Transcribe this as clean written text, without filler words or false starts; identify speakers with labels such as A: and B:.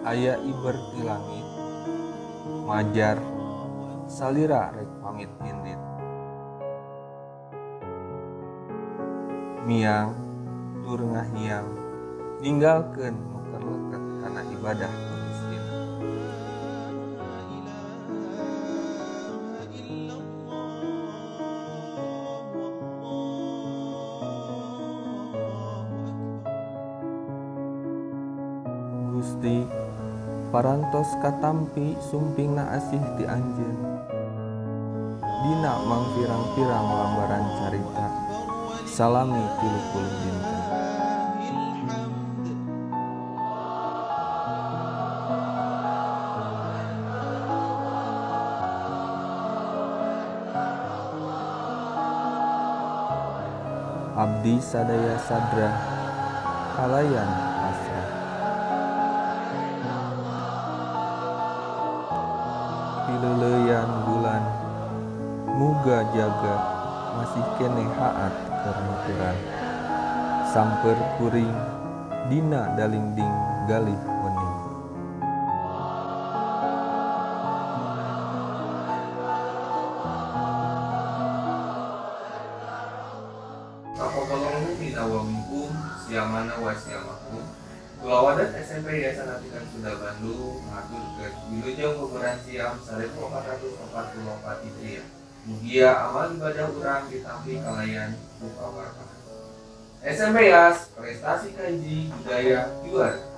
A: aya iber ti langit, majar salira rek pamit indit. Miang tur ngahiang ninggalkeun nu keur leuket kana ibadah Gusti. Gusti parantos katampi sumpingna asih ti Anjeun. Dina mangpirang-pirang lambaran carita salami 30 dinten. Abdi sadaya sadra kalayan pasrah. Pileuleyan bulan muga jaga masih keneh haat keur nuturan. Samper kuring dina dalingding galih wening. Kapotolongmu dina wawingkum siamana wa siamakum. Kulawadan SMP Yayasan Atikan Sunda Bandung mengatur ke Wilujeng Pemberan Siam 1444 Hijriah. Mugia amal ibadah urang ditampi kalayan buka barokah. SMP Yas, prestasi kaji budaya juara.